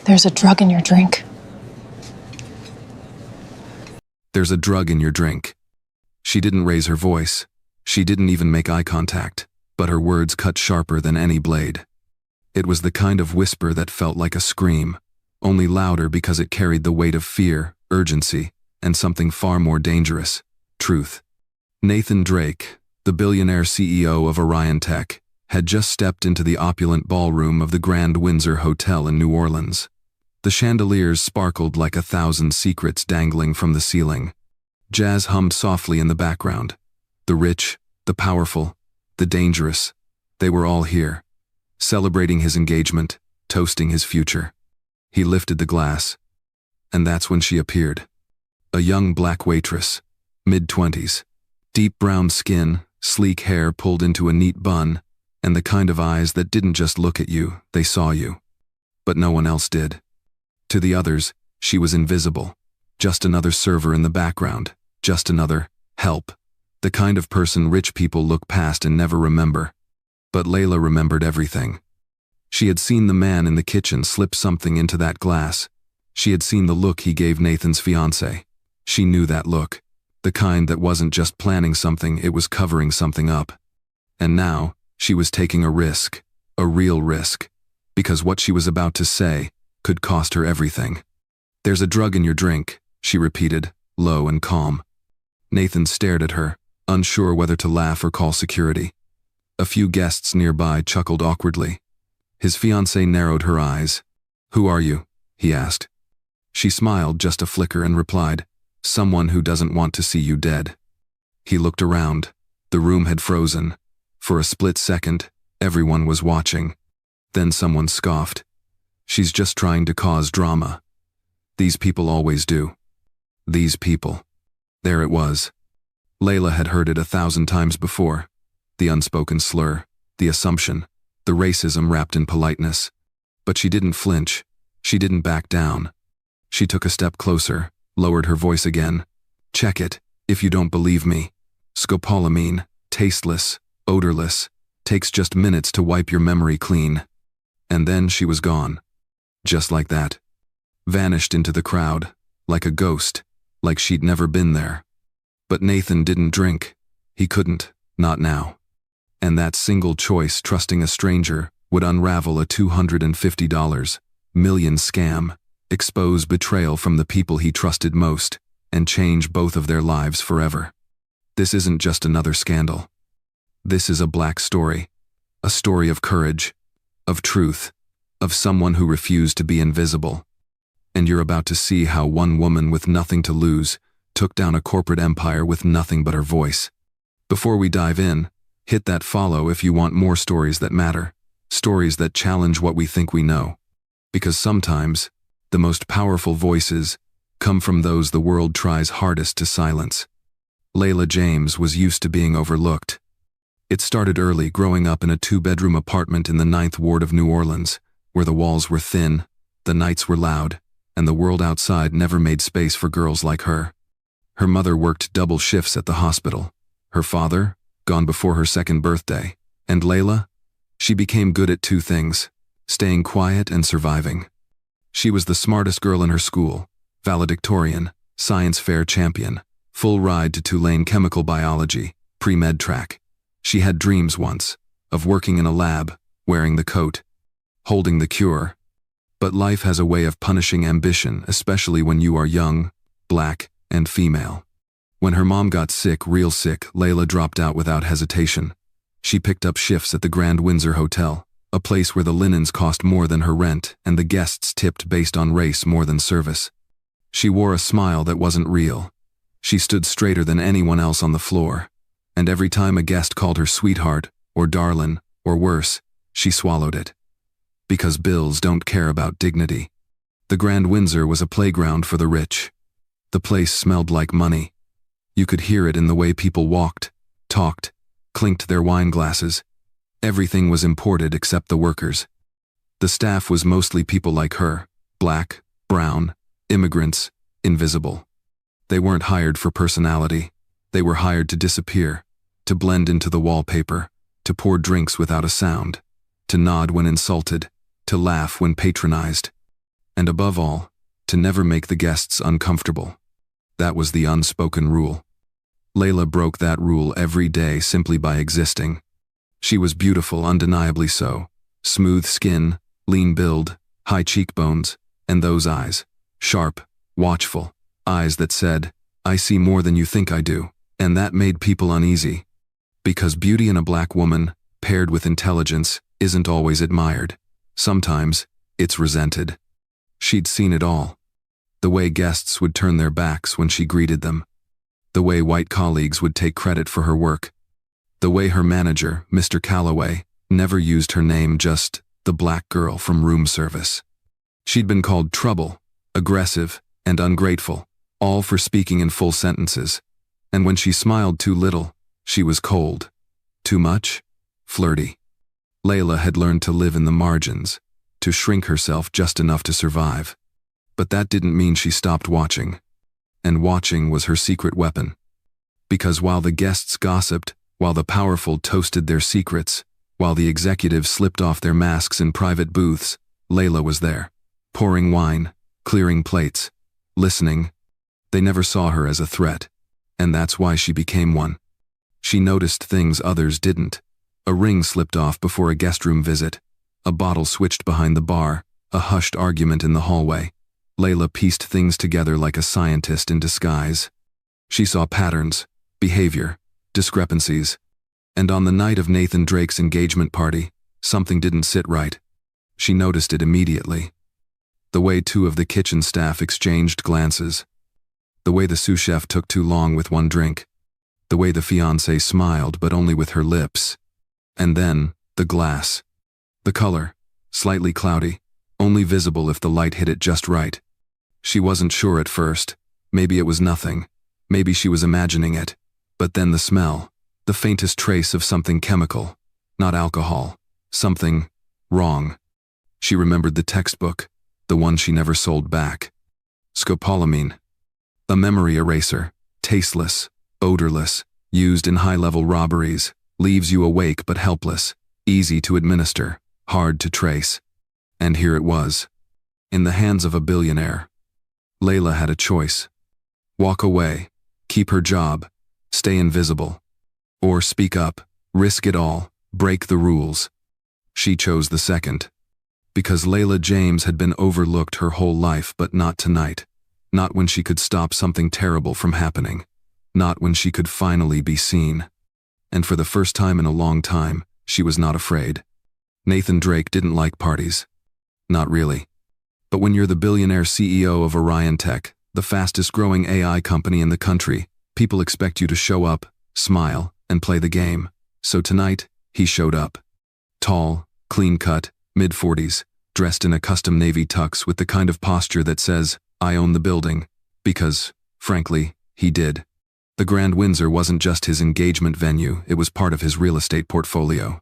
There's a drug in your drink. There's a drug in your drink. She didn't raise her voice. She didn't even make eye contact, but her words cut sharper than any blade. It was the kind of whisper that felt like a scream, only louder because it carried the weight of fear, urgency, and something far more dangerous: truth. Nathan Drake, the billionaire CEO of Orion Tech, had just stepped into the opulent ballroom of the Grand Windsor Hotel in New Orleans. The chandeliers sparkled like 1,000 secrets dangling from the ceiling. Jazz hummed softly in the background. The rich, the powerful, the dangerous, they were all here, celebrating his engagement, toasting his future. He lifted the glass, and that's when she appeared. A young black waitress, mid-20s, deep brown skin, sleek hair pulled into a neat bun, and the kind of eyes that didn't just look at you, they saw you. But no one else did. To the others, she was invisible, just another server in the background, just another help, the kind of person rich people look past and never remember. But Layla remembered everything. She had seen the man in the kitchen slip something into that glass. She had seen the look he gave Nathan's fiancée. She knew that look, the kind that wasn't just planning something, it was covering something up. And now, she was taking a risk, a real risk, because what she was about to say could cost her everything. "There's a drug in your drink," she repeated, low and calm. Nathan stared at her, unsure whether to laugh or call security. A few guests nearby chuckled awkwardly. His fiancée narrowed her eyes. "Who are you?" he asked. She smiled just a flicker and replied, "Someone who doesn't want to see you dead." He looked around. The room had frozen. For a split second, everyone was watching. Then someone scoffed. "She's just trying to cause drama. These people always do." These people. There it was. Layla had heard it 1,000 times before. The unspoken slur, the assumption, the racism wrapped in politeness. But she didn't flinch. She didn't back down. She took a step closer, lowered her voice again. "Check it, if you don't believe me. Scopolamine, tasteless, odorless, takes just minutes to wipe your memory clean." And then she was gone. Just like that. Vanished into the crowd, like a ghost, like she'd never been there. But Nathan didn't drink. He couldn't, not now. And that single choice, trusting a stranger, would unravel a $250 million scam, expose betrayal from the people he trusted most, and change both of their lives forever. This isn't just another scandal. This is a black story. A story of courage, of truth, of someone who refused to be invisible. And you're about to see how one woman with nothing to lose took down a corporate empire with nothing but her voice. Before we dive in, hit that follow if you want more stories that matter, stories that challenge what we think we know. Because sometimes, the most powerful voices come from those the world tries hardest to silence. Layla James was used to being overlooked. It started early, growing up in a 2-bedroom apartment in the 9th Ward of New Orleans, where the walls were thin, the nights were loud, and the world outside never made space for girls like her. Her mother worked double shifts at the hospital. Her father, gone before her 2nd birthday. And Layla? She became good at 2 things: staying quiet and surviving. She was the smartest girl in her school, valedictorian, science fair champion, full ride to Tulane chemical biology, pre-med track. She had dreams once, of working in a lab, wearing the coat, holding the cure. But life has a way of punishing ambition, especially when you are young, black, and female. When her mom got sick, real sick, Layla dropped out without hesitation. She picked up shifts at the Grand Windsor Hotel, a place where the linens cost more than her rent and the guests tipped based on race more than service. She wore a smile that wasn't real. She stood straighter than anyone else on the floor. And every time a guest called her sweetheart, or darlin', or worse, she swallowed it. Because bills don't care about dignity. The Grand Windsor was a playground for the rich. The place smelled like money. You could hear it in the way people walked, talked, clinked their wine glasses. Everything was imported except the workers. The staff was mostly people like her, black, brown, immigrants, invisible. They weren't hired for personality. They were hired to disappear, to blend into the wallpaper, to pour drinks without a sound, to nod when insulted, to laugh when patronized. And above all, to never make the guests uncomfortable. That was the unspoken rule. Layla broke that rule every day simply by existing. She was beautiful, undeniably so. Smooth skin, lean build, high cheekbones, and those eyes. Sharp, watchful, eyes that said, "I see more than you think I do." And that made people uneasy. Because beauty in a black woman, paired with intelligence, isn't always admired. Sometimes, it's resented. She'd seen it all. The way guests would turn their backs when she greeted them. The way white colleagues would take credit for her work. The way her manager, Mr. Calloway, never used her name, just the black girl from room service. She'd been called trouble, aggressive, and ungrateful, all for speaking in full sentences. And when she smiled too little, she was cold. Too much? Flirty. Layla had learned to live in the margins, to shrink herself just enough to survive. But that didn't mean she stopped watching. And watching was her secret weapon. Because while the guests gossiped, while the powerful toasted their secrets, while the executives slipped off their masks in private booths, Layla was there, pouring wine, clearing plates, listening. They never saw her as a threat, and that's why she became one. She noticed things others didn't. A ring slipped off before a guest room visit, a bottle switched behind the bar, a hushed argument in the hallway. Layla pieced things together like a scientist in disguise. She saw patterns, behavior, discrepancies. And on the night of Nathan Drake's engagement party, something didn't sit right. She noticed it immediately. The way two of the kitchen staff exchanged glances. The way the sous chef took too long with one drink. The way the fiancée smiled, but only with her lips. And then, the glass. The color, slightly cloudy, only visible if the light hit it just right. She wasn't sure at first. Maybe it was nothing. Maybe she was imagining it. But then the smell, the faintest trace of something chemical, not alcohol, something wrong. She remembered the textbook, the one she never sold back. Scopolamine. A memory eraser, tasteless, odorless, used in high-level robberies, leaves you awake but helpless, easy to administer, hard to trace. And here it was, in the hands of a billionaire. Layla had a choice. Walk away, keep her job, stay invisible. Or speak up, risk it all, break the rules. She chose the second. Because Layla James had been overlooked her whole life, but not tonight. Not when she could stop something terrible from happening. Not when she could finally be seen. And for the first time in a long time, she was not afraid. Nathan Drake didn't like parties. Not really. But when you're the billionaire CEO of Orion Tech, the fastest growing AI company in the country, people expect you to show up, smile, and play the game. So tonight, he showed up. Tall, clean-cut, mid-40s, dressed in a custom navy tux with the kind of posture that says, "I own the building," because, frankly, he did. The Grand Windsor wasn't just his engagement venue, it was part of his real estate portfolio.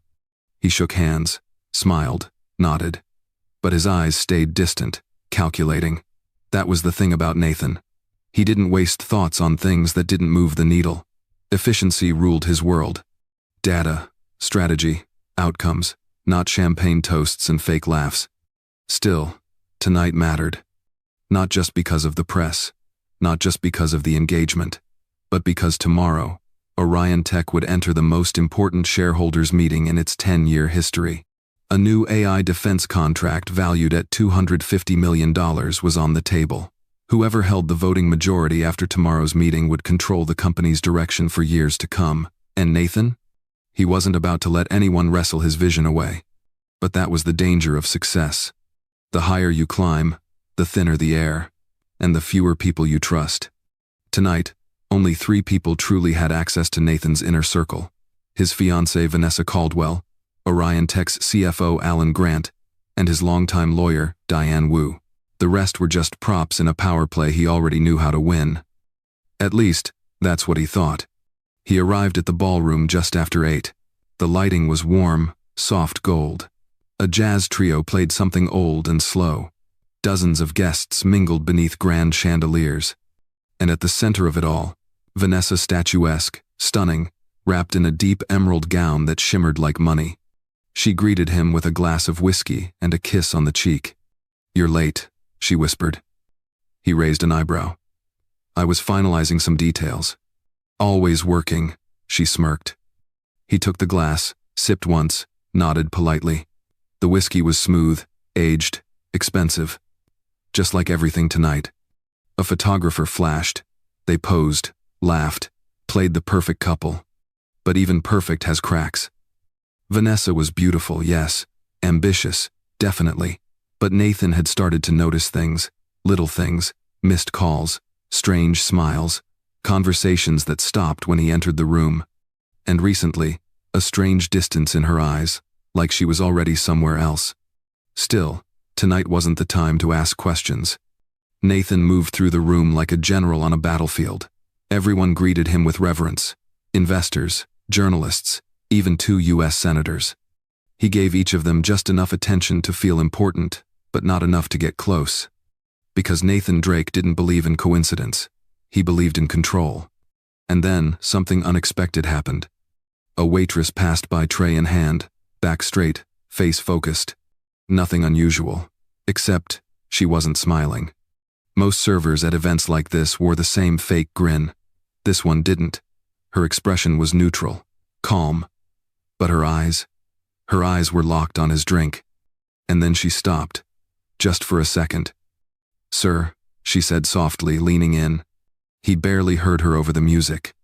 He shook hands, smiled, nodded. But his eyes stayed distant, calculating. That was the thing about Nathan. He didn't waste thoughts on things that didn't move the needle. Efficiency ruled his world. Data, strategy, outcomes, not champagne toasts and fake laughs. Still, tonight mattered. Not just because of the press, not just because of the engagement, but because tomorrow, Orion Tech would enter the most important shareholders meeting in its 10-year history. A new AI defense contract valued at $250 million was on the table. Whoever held the voting majority after tomorrow's meeting would control the company's direction for years to come. And Nathan? He wasn't about to let anyone wrestle his vision away. But that was the danger of success. The higher you climb, the thinner the air, and the fewer people you trust. Tonight, only 3 people truly had access to Nathan's inner circle. His fiancée Vanessa Caldwell, Orion Tech's CFO Alan Grant, and his longtime lawyer, Diane Wu. The rest were just props in a power play he already knew how to win. At least, that's what he thought. He arrived at the ballroom just after 8. The lighting was warm, soft gold. A jazz trio played something old and slow. Dozens of guests mingled beneath grand chandeliers. And at the center of it all, Vanessa, statuesque, stunning, wrapped in a deep emerald gown that shimmered like money. She greeted him with a glass of whiskey and a kiss on the cheek. "You're late," she whispered. He raised an eyebrow. I was finalizing some details. Always working, she smirked. He took the glass, sipped once, nodded politely. The whiskey was smooth, aged, expensive. Just like everything tonight. A photographer flashed. They posed, laughed, played the perfect couple. But even perfect has cracks. Vanessa was beautiful, yes. Ambitious, definitely. But Nathan had started to notice things, little things, missed calls, strange smiles, conversations that stopped when he entered the room. And recently, a strange distance in her eyes, like she was already somewhere else. Still, tonight wasn't the time to ask questions. Nathan moved through the room like a general on a battlefield. Everyone greeted him with reverence. Investors, journalists, even 2 U.S. senators. He gave each of them just enough attention to feel important, but not enough to get close. Because Nathan Drake didn't believe in coincidence. He believed in control. And then, something unexpected happened. A waitress passed by tray in hand, back straight, face focused. Nothing unusual, except she wasn't smiling. Most servers at events like this wore the same fake grin. This one didn't. Her expression was neutral, calm. But her eyes were locked on his drink. And then she stopped, just for a second. Sir, she said softly, leaning in. He barely heard her over the music.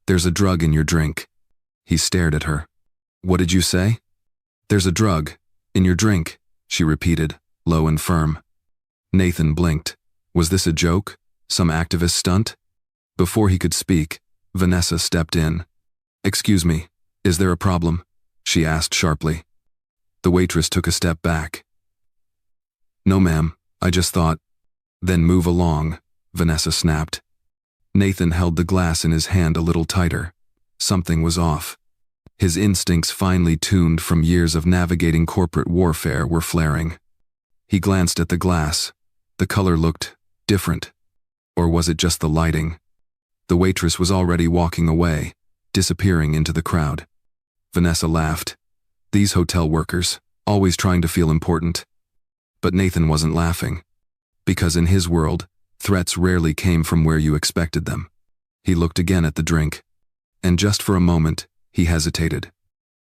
There's a drug in your drink. He stared at her. What did you say? There's a drug in your drink, she repeated, low and firm. Nathan blinked. Was this a joke? Some activist stunt? Before he could speak, Vanessa stepped in. Excuse me, is there a problem? She asked sharply. The waitress took a step back. No, ma'am, I just thought. Then move along, Vanessa snapped. Nathan held the glass in his hand a little tighter. Something was off. His instincts, finely tuned from years of navigating corporate warfare, were flaring. He glanced at the glass. The color looked different. Or was it just the lighting? The waitress was already walking away, disappearing into the crowd. Vanessa laughed. These hotel workers, always trying to feel important. But Nathan wasn't laughing. Because in his world, threats rarely came from where you expected them. He looked again at the drink. And just for a moment, he hesitated.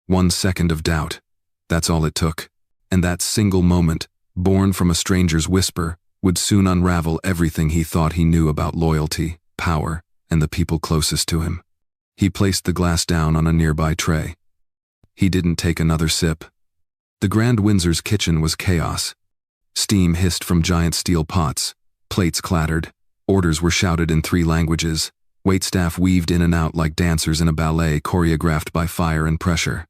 1 second of doubt. That's all it took. And that single moment, born from a stranger's whisper, would soon unravel everything he thought he knew about loyalty, power, and the people closest to him. He placed the glass down on a nearby tray. He didn't take another sip. The Grand Windsor's kitchen was chaos. Steam hissed from giant steel pots. Plates clattered. Orders were shouted in 3 languages. Waitstaff weaved in and out like dancers in a ballet choreographed by fire and pressure.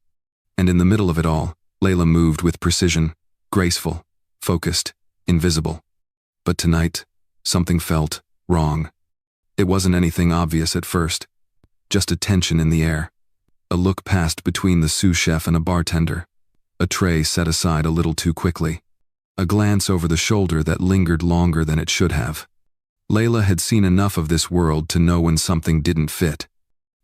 And in the middle of it all, Layla moved with precision, graceful, focused, invisible. But tonight, something felt wrong. It wasn't anything obvious at first. Just a tension in the air. A look passed between the sous chef and a bartender. A tray set aside a little too quickly. A glance over the shoulder that lingered longer than it should have. Layla had seen enough of this world to know when something didn't fit.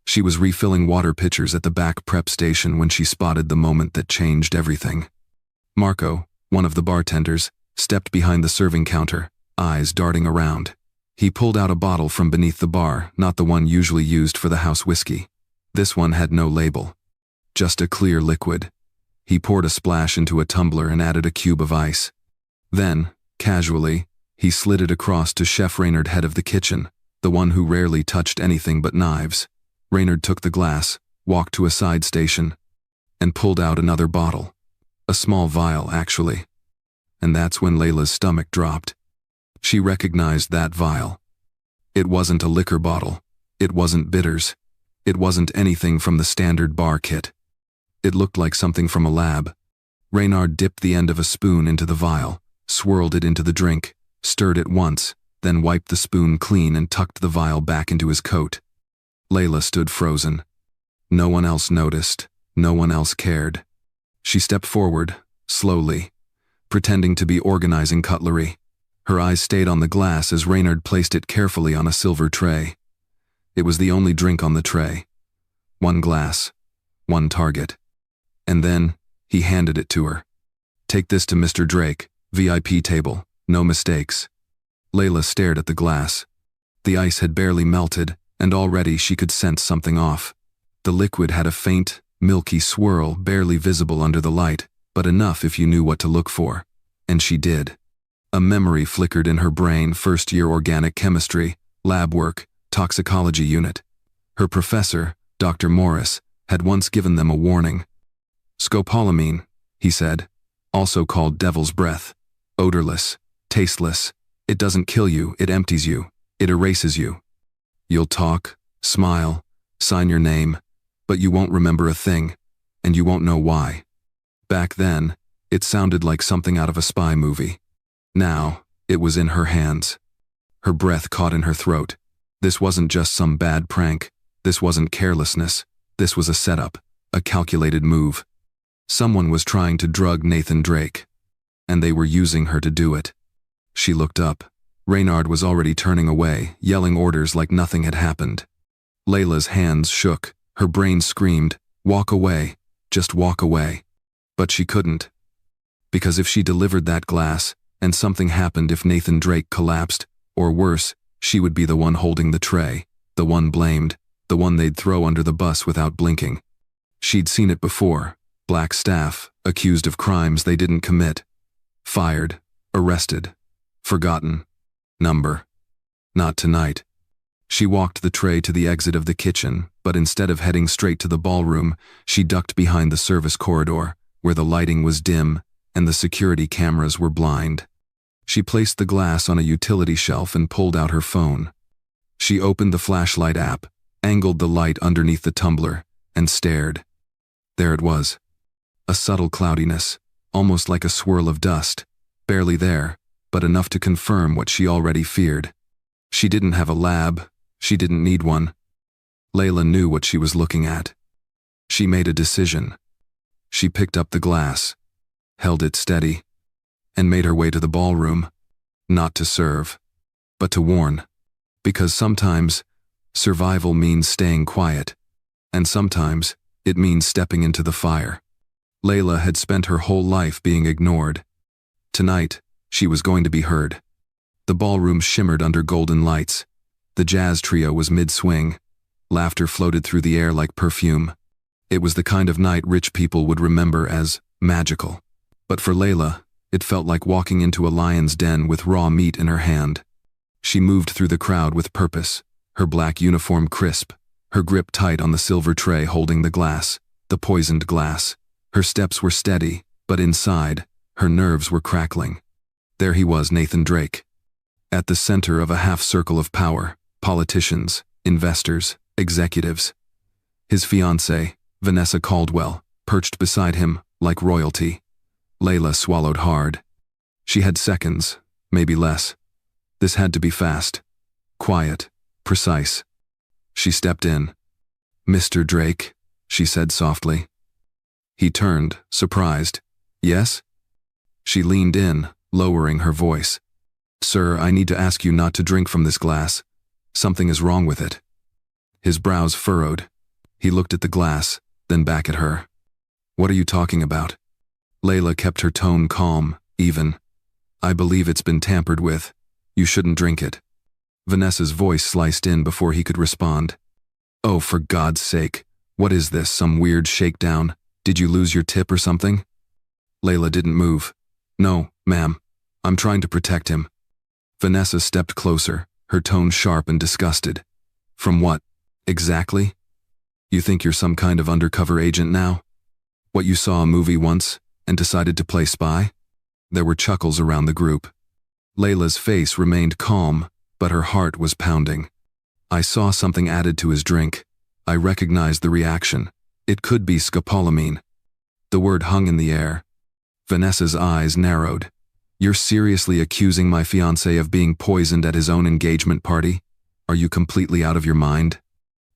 She was refilling water pitchers at the back prep station when she spotted the moment that changed everything. Marco, one of the bartenders, stepped behind the serving counter, eyes darting around. He pulled out a bottle from beneath the bar, not the one usually used for the house whiskey. This one had no label. Just a clear liquid. He poured a splash into a tumbler and added a cube of ice. Then, casually, he slid it across to Chef Reynard, head of the kitchen, the one who rarely touched anything but knives. Reynard took the glass, walked to a side station, and pulled out another bottle. A small vial, actually. And that's when Layla's stomach dropped. She recognized that vial. It wasn't a liquor bottle. It wasn't bitters. It wasn't anything from the standard bar kit. It looked like something from a lab. Reynard dipped the end of a spoon into the vial, swirled it into the drink, stirred it once, then wiped the spoon clean and tucked the vial back into his coat. Layla stood frozen. No one else noticed. No one else cared. She stepped forward, slowly, pretending to be organizing cutlery. Her eyes stayed on the glass as Reynard placed it carefully on a silver tray. It was the only drink on the tray. 1 glass, 1 target. And then, he handed it to her. Take this to Mr. Drake, VIP table, No mistakes. Layla stared at the glass. The ice had barely melted, and already she could sense something off. The liquid had a faint, milky swirl barely visible under the light, but enough if you knew what to look for. And she did. A memory flickered in her brain, first-year organic chemistry, lab work, toxicology unit. Her professor, Dr. Morris, had once given them a warning. Scopolamine, he said, also called devil's breath. Odorless, tasteless. It doesn't kill you, it empties you. It erases you. You'll talk, smile, sign your name, but you won't remember a thing, and you won't know why. Back then, it sounded like something out of a spy movie. Now, it was in her hands. Her breath caught in her throat. This wasn't just some bad prank. This wasn't carelessness. This was a setup, a calculated move. Someone was trying to drug Nathan Drake, and they were using her to do it. She looked up. Reynard was already turning away, yelling orders like nothing had happened. Layla's hands shook. Her brain screamed, "Walk away, just walk away." But she couldn't. Because if she delivered that glass, and something happened if Nathan Drake collapsed, or worse, she would be the one holding the tray, the one blamed, the one they'd throw under the bus without blinking. She'd seen it before. Black staff, accused of crimes they didn't commit. Fired, arrested, forgotten. Number. Not tonight. She walked the tray to the exit of the kitchen, but instead of heading straight to the ballroom, she ducked behind the service corridor, where the lighting was dim and the security cameras were blind. She placed the glass on a utility shelf and pulled out her phone. She opened the flashlight app, angled the light underneath the tumbler, and stared. There it was. A subtle cloudiness, almost like a swirl of dust, barely there, but enough to confirm what she already feared. She didn't have a lab. She didn't need one. Layla knew what she was looking at. She made a decision. She picked up the glass, held it steady, and made her way to the ballroom, not to serve, but to warn. Because sometimes, survival means staying quiet, and sometimes, it means stepping into the fire. Layla had spent her whole life being ignored. Tonight, she was going to be heard. The ballroom shimmered under golden lights. The jazz trio was mid-swing. Laughter floated through the air like perfume. It was the kind of night rich people would remember as magical. But for Layla, it felt like walking into a lion's den with raw meat in her hand. She moved through the crowd with purpose, her black uniform crisp, her grip tight on the silver tray holding the glass, the poisoned glass. Her steps were steady, but inside, her nerves were crackling. There he was, Nathan Drake. At the center of a half-circle of power, politicians, investors, executives. His fiancée, Vanessa Caldwell, perched beside him like royalty. Layla swallowed hard. She had seconds, maybe less. This had to be fast, quiet, precise. She stepped in. "Mr. Drake," she said softly. He turned, surprised. "Yes?" She leaned in, lowering her voice. "Sir, I need to ask you not to drink from this glass. Something is wrong with it." His brows furrowed. He looked at the glass, then back at her. "What are you talking about?" Layla kept her tone calm, even. "I believe it's been tampered with. You shouldn't drink it." Vanessa's voice sliced in before he could respond. "Oh, for God's sake, what is this, some weird shakedown? Did you lose your tip or something?" Layla didn't move. "No, ma'am. I'm trying to protect him." Vanessa stepped closer, her tone sharp and disgusted. "From what, exactly? You think you're some kind of undercover agent now? What, you saw a movie once and decided to play spy?" There were chuckles around the group. Layla's face remained calm, but her heart was pounding. "I saw something added to his drink. I recognized the reaction. It could be scopolamine." The word hung in the air. Vanessa's eyes narrowed. "You're seriously accusing my fiancé of being poisoned at his own engagement party? Are you completely out of your mind?"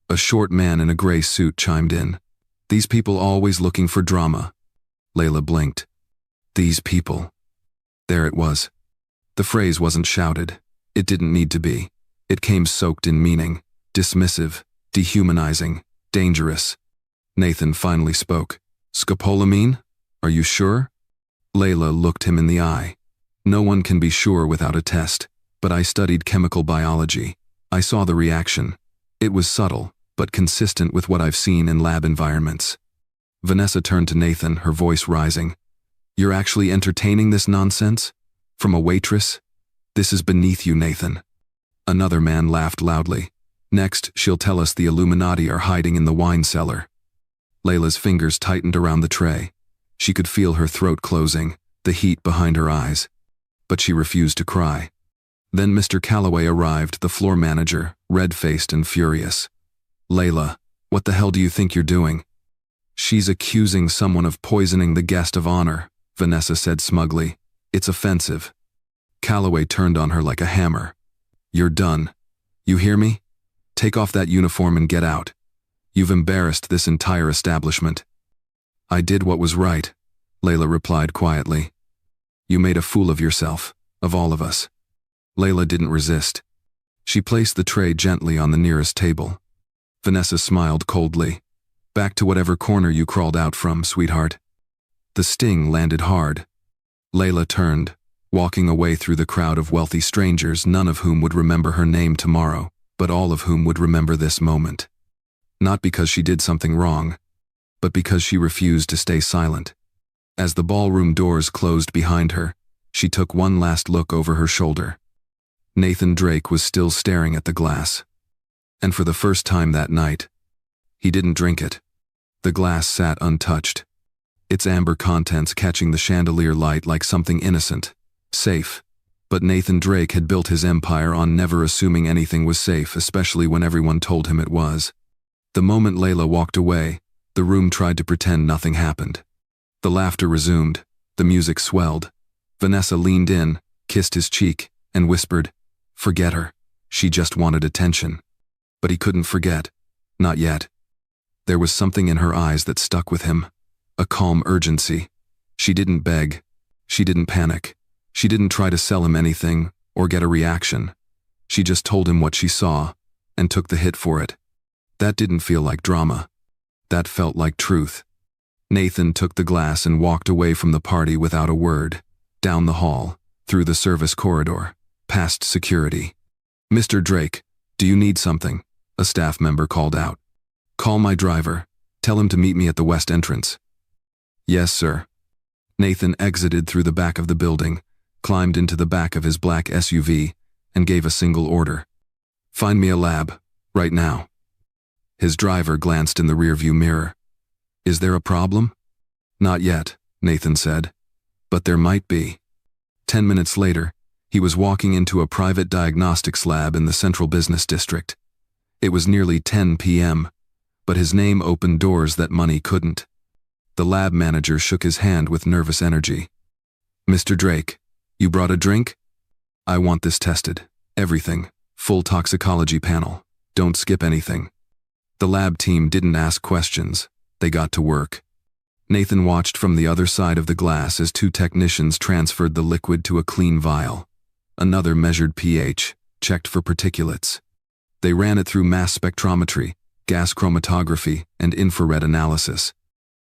A short man in a gray suit chimed in. "These people always looking for drama." Layla blinked. These people. There it was. The phrase wasn't shouted. It didn't need to be. It came soaked in meaning, dismissive, dehumanizing, dangerous. Nathan finally spoke. "Scopolamine? Are you sure?" Layla looked him in the eye. No one can be sure without a test, but I studied chemical biology. I saw the reaction. It was subtle, but consistent with what I've seen in lab environments. Vanessa turned to Nathan, her voice rising. You're actually entertaining this nonsense? From a waitress? This is beneath you, Nathan. Another man laughed loudly. Next, she'll tell us the Illuminati are hiding in the wine cellar. Layla's fingers tightened around the tray. She could feel her throat closing, the heat behind her eyes. But she refused to cry. Then Mr. Calloway arrived, the floor manager, red-faced and furious. Layla, what the hell do you think you're doing? She's accusing someone of poisoning the guest of honor, Vanessa said smugly. It's offensive. Calloway turned on her like a hammer. You're done. You hear me? Take off that uniform and get out. You've embarrassed this entire establishment. I did what was right, Layla replied quietly. You made a fool of yourself, of all of us. Layla didn't resist. She placed the tray gently on the nearest table. Vanessa smiled coldly. Back to whatever corner you crawled out from, sweetheart. The sting landed hard. Layla turned, walking away through the crowd of wealthy strangers, none of whom would remember her name tomorrow, but all of whom would remember this moment. Not because she did something wrong, but because she refused to stay silent. As the ballroom doors closed behind her, she took one last look over her shoulder. Nathan Drake was still staring at the glass. And for the first time that night, he didn't drink it. The glass sat untouched, its amber contents catching the chandelier light like something innocent, safe. But Nathan Drake had built his empire on never assuming anything was safe, especially when everyone told him it was. The moment Layla walked away, the room tried to pretend nothing happened. The laughter resumed, the music swelled. Vanessa leaned in, kissed his cheek, and whispered, "Forget her. She just wanted attention." But he couldn't forget. Not yet. There was something in her eyes that stuck with him. A calm urgency. She didn't beg. She didn't panic. She didn't try to sell him anything or get a reaction. She just told him what she saw and took the hit for it. That didn't feel like drama. That felt like truth. Nathan took the glass and walked away from the party without a word, down the hall, through the service corridor, past security. "Mr. Drake, do you need something?" a staff member called out. "Call my driver. Tell him to meet me at the west entrance." "Yes, sir." Nathan exited through the back of the building, climbed into the back of his black SUV, and gave a single order. "Find me a lab, right now." His driver glanced in the rearview mirror. "Is there a problem?" "Not yet," Nathan said. "But there might be." 10 minutes later, he was walking into a private diagnostics lab in the central business district. It was nearly 10 p.m., but his name opened doors that money couldn't. The lab manager shook his hand with nervous energy. "Mr. Drake, you brought a drink? I want this tested. Everything. Full toxicology panel. Don't skip anything." The lab team didn't ask questions. They got to work. Nathan watched from the other side of the glass as 2 technicians transferred the liquid to a clean vial. Another measured pH, checked for particulates. They ran it through mass spectrometry, gas chromatography, and infrared analysis.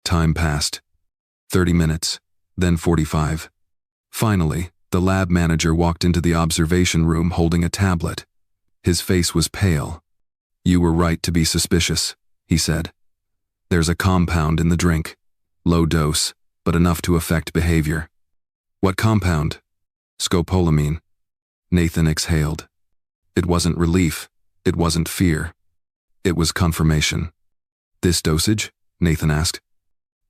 Time passed. 30 minutes, then 45. Finally, the lab manager walked into the observation room holding a tablet. His face was pale. "You were right to be suspicious," he said. "There's a compound in the drink. Low dose, but enough to affect behavior." "What compound?" "Scopolamine." Nathan exhaled. It wasn't relief. It wasn't fear. It was confirmation. "This dosage?" Nathan asked.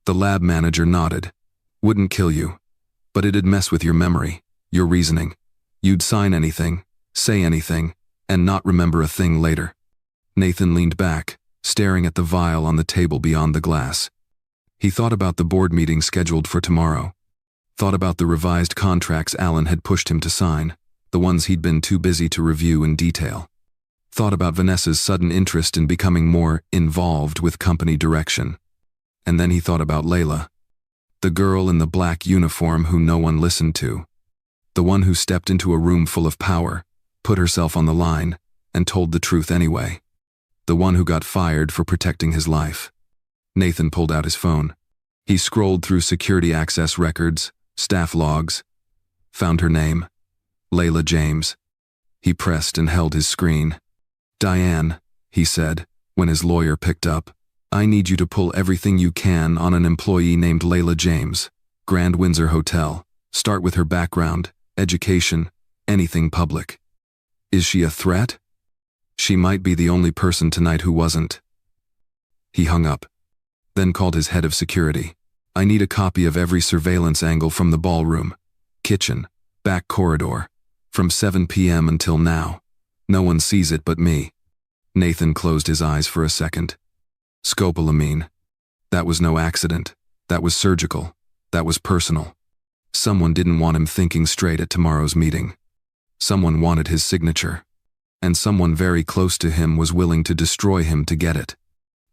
The lab manager nodded. "Wouldn't kill you, but it'd mess with your memory, your reasoning. You'd sign anything, say anything, and not remember a thing later." Nathan leaned back, staring at the vial on the table beyond the glass. He thought about the board meeting scheduled for tomorrow. Thought about the revised contracts Alan had pushed him to sign, the ones he'd been too busy to review in detail. Thought about Vanessa's sudden interest in becoming more involved with company direction. And then he thought about Layla, the girl in the black uniform who no one listened to. The one who stepped into a room full of power, put herself on the line, and told the truth anyway. The one who got fired for protecting his life. Nathan pulled out his phone. He scrolled through security access records, staff logs, found her name. Layla James. He pressed and held his screen. "Diane," he said, when his lawyer picked up, "I need you to pull everything you can on an employee named Layla James. Grand Windsor Hotel. Start with her background, education, anything public. Is she a threat? She might be the only person tonight who wasn't." He hung up, then called his head of security. "I need a copy of every surveillance angle from the ballroom, kitchen, back corridor, from 7 p.m. until now. No one sees it but me." Nathan closed his eyes for a second. Scopolamine. That was no accident. That was surgical. That was personal. Someone didn't want him thinking straight at tomorrow's meeting. Someone wanted his signature. And someone very close to him was willing to destroy him to get it.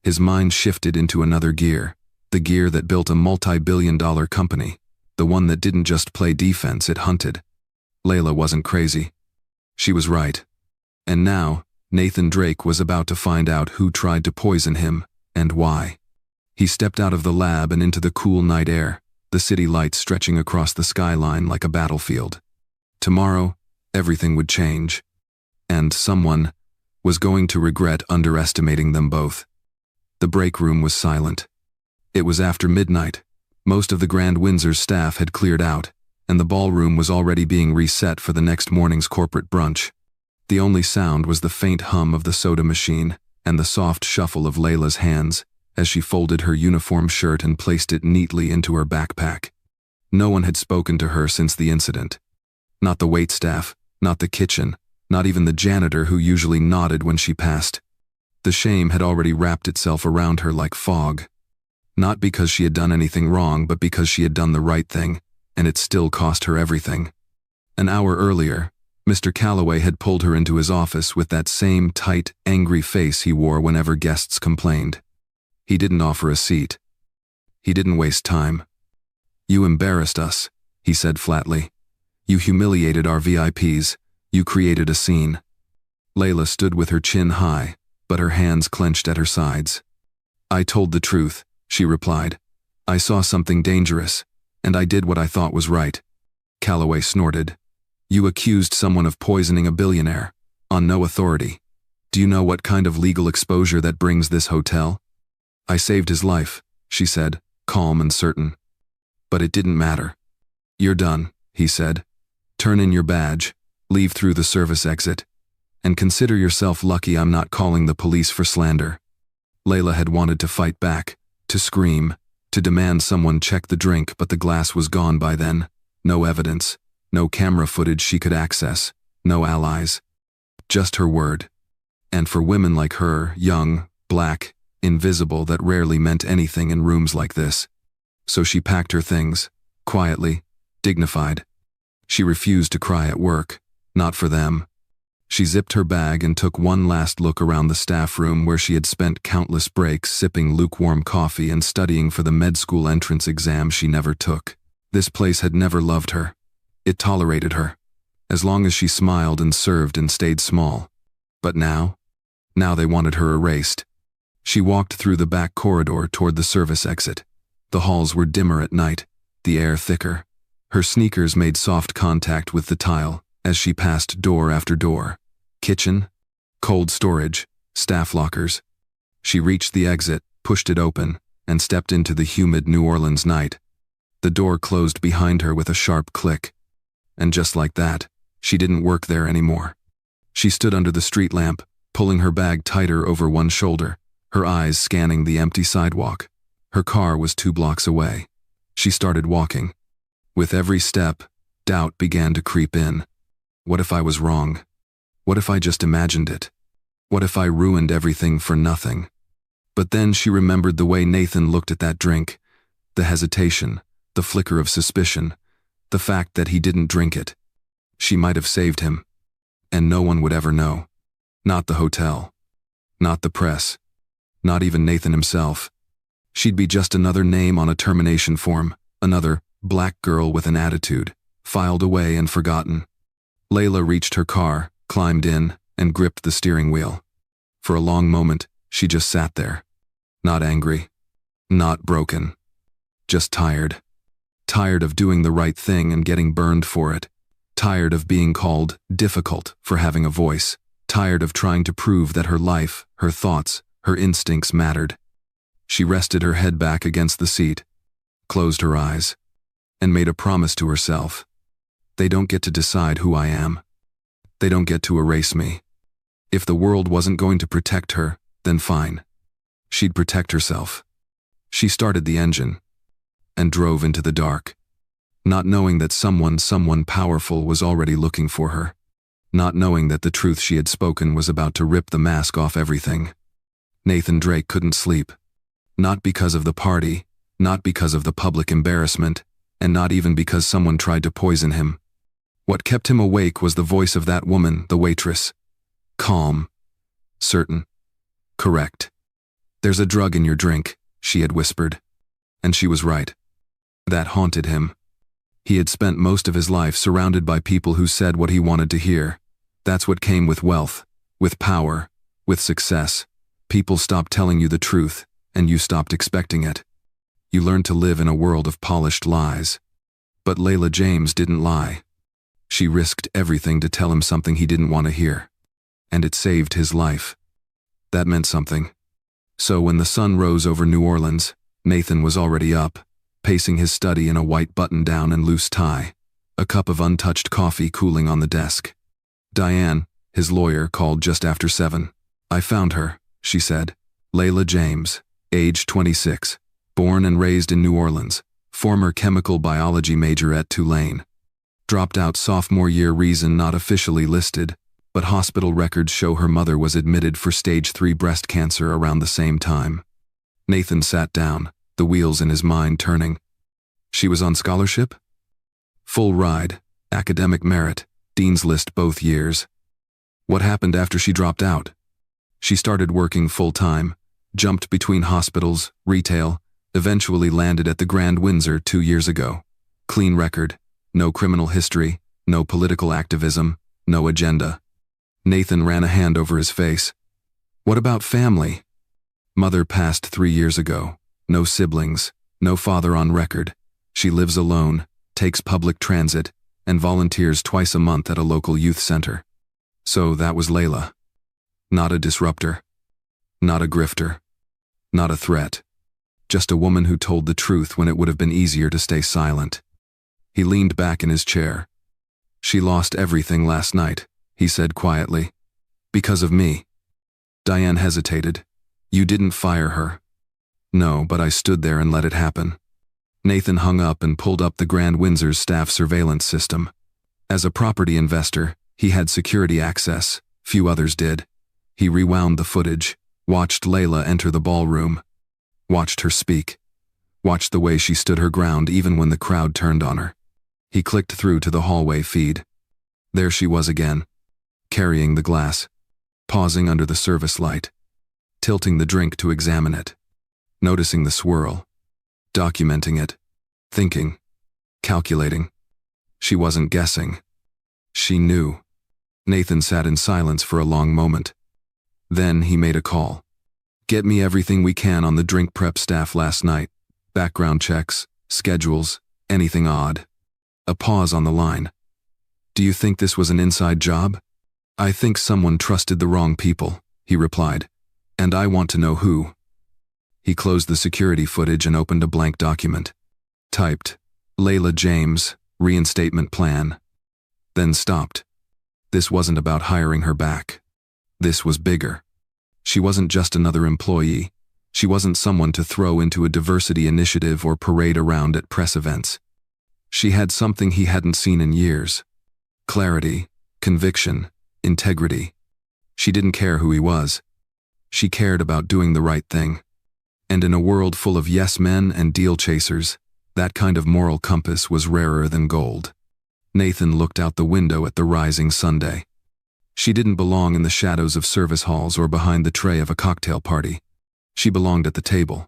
His mind shifted into another gear, the gear that built a multi-billion-dollar company, the one that didn't just play defense, it hunted. Layla wasn't crazy. She was right. And now, Nathan Drake was about to find out who tried to poison him, and why. He stepped out of the lab and into the cool night air, the city lights stretching across the skyline like a battlefield. Tomorrow, everything would change. And someone was going to regret underestimating them both. The break room was silent. It was after midnight. Most of the Grand Windsor's staff had cleared out, and the ballroom was already being reset for the next morning's corporate brunch. The only sound was the faint hum of the soda machine and the soft shuffle of Layla's hands as she folded her uniform shirt and placed it neatly into her backpack. No one had spoken to her since the incident. Not the waitstaff, not the kitchen, not even the janitor who usually nodded when she passed. The shame had already wrapped itself around her like fog. Not because she had done anything wrong, but because she had done the right thing, and it still cost her everything. An hour earlier, Mr. Calloway had pulled her into his office with that same tight, angry face he wore whenever guests complained. He didn't offer a seat. He didn't waste time. "You embarrassed us," he said flatly. "You humiliated our VIPs. You created a scene." Layla stood with her chin high, but her hands clenched at her sides. "I told the truth," she replied. "I saw something dangerous, and I did what I thought was right." Calloway snorted. "You accused someone of poisoning a billionaire, on no authority. Do you know what kind of legal exposure that brings this hotel?" "I saved his life," she said, calm and certain. "But it didn't matter." "You're done," he said. "Turn in your badge, leave through the service exit, and consider yourself lucky I'm not calling the police for slander." Layla had wanted to fight back, to scream, to demand someone check the drink, but the glass was gone by then. No evidence, no camera footage she could access, no allies. Just her word. And for women like her, young, black, invisible, that rarely meant anything in rooms like this. So she packed her things, quietly, dignified. She refused to cry at work, not for them. She zipped her bag and took one last look around the staff room where she had spent countless breaks sipping lukewarm coffee and studying for the med school entrance exam she never took. This place had never loved her. It tolerated her, as long as she smiled and served and stayed small. But now they wanted her erased. She walked through the back corridor toward the service exit. The halls were dimmer at night, the air thicker. Her sneakers made soft contact with the tile as she passed door after door. Kitchen, cold storage, staff lockers. She reached the exit, pushed it open, and stepped into the humid New Orleans night. The door closed behind her with a sharp click. And just like that, she didn't work there anymore. She stood under the street lamp, pulling her bag tighter over one shoulder, her eyes scanning the empty sidewalk. Her car was 2 blocks away. She started walking. With every step, doubt began to creep in. What if I was wrong? What if I just imagined it? What if I ruined everything for nothing? But then she remembered the way Nathan looked at that drink, the hesitation, the flicker of suspicion, the fact that he didn't drink it. She might have saved him, and no one would ever know. Not the hotel, not the press, not even Nathan himself. She'd be just another name on a termination form, another black girl with an attitude, filed away and forgotten. Layla reached her car, climbed in, and gripped the steering wheel. For a long moment, she just sat there. Not angry, not broken, just tired. Tired of doing the right thing and getting burned for it, tired of being called difficult for having a voice, tired of trying to prove that her life, her thoughts, her instincts mattered. She rested her head back against the seat, closed her eyes, and made a promise to herself. They don't get to decide who I am. They don't get to erase me. If the world wasn't going to protect her, then fine. She'd protect herself. She started the engine and drove into the dark, not knowing that someone powerful was already looking for her, not knowing that the truth she had spoken was about to rip the mask off everything. Nathan Drake couldn't sleep. Not because of the party, not because of the public embarrassment, and not even because someone tried to poison him. What kept him awake was the voice of that woman, the waitress. Calm. Certain. Correct. "There's a drug in your drink," she had whispered. And she was right. That haunted him. He had spent most of his life surrounded by people who said what he wanted to hear. That's what came with wealth, with power, with success. People stopped telling you the truth, and you stopped expecting it. You learned to live in a world of polished lies. But Layla James didn't lie. She risked everything to tell him something he didn't want to hear. And it saved his life. That meant something. So when the sun rose over New Orleans, Nathan was already up, pacing his study in a white button-down and loose tie, a cup of untouched coffee cooling on the desk. Diane, his lawyer, called just after 7. "I found her," she said. "Layla James, age 26, born and raised in New Orleans, former chemical biology major at Tulane. Dropped out sophomore year, reason not officially listed, but hospital records show her mother was admitted for stage 3 breast cancer around the same time." Nathan sat down, the wheels in his mind turning. She was on scholarship? Full ride, academic merit, Dean's List both years. What happened after she dropped out? She started working full-time, jumped between hospitals, retail, eventually landed at the Grand Windsor 2 years ago. Clean record, no criminal history, no political activism, no agenda. Nathan ran a hand over his face. "What about family?" "Mother passed 3 years ago. No siblings, no father on record. She lives alone, takes public transit, and volunteers twice a month at a local youth center." So that was Layla. Not a disruptor. Not a grifter. Not a threat. Just a woman who told the truth when it would have been easier to stay silent. He leaned back in his chair. "She lost everything last night," he said quietly. "Because of me." Diane hesitated. "You didn't fire her." "No, but I stood there and let it happen." Nathan hung up and pulled up the Grand Windsor's staff surveillance system. As a property investor, he had security access, few others did. He rewound the footage, watched Layla enter the ballroom, watched her speak, watched the way she stood her ground even when the crowd turned on her. He clicked through to the hallway feed. There she was again, carrying the glass, pausing under the service light, tilting the drink to examine it, noticing the swirl, documenting it, thinking, calculating. She wasn't guessing. She knew. Nathan sat in silence for a long moment. Then he made a call. "Get me everything we can on the drink prep staff last night. Background checks, schedules, anything odd." A pause on the line. "Do you think this was an inside job?" "I think someone trusted the wrong people," he replied. "And I want to know who." He closed the security footage and opened a blank document. Typed, "Layla James, reinstatement plan." Then stopped. This wasn't about hiring her back. This was bigger. She wasn't just another employee. She wasn't someone to throw into a diversity initiative or parade around at press events. She had something he hadn't seen in years. Clarity, conviction, integrity. She didn't care who he was. She cared about doing the right thing. And in a world full of yes men and deal chasers, that kind of moral compass was rarer than gold. Nathan looked out the window at the rising Sunday. She didn't belong in the shadows of service halls or behind the tray of a cocktail party. She belonged at the table.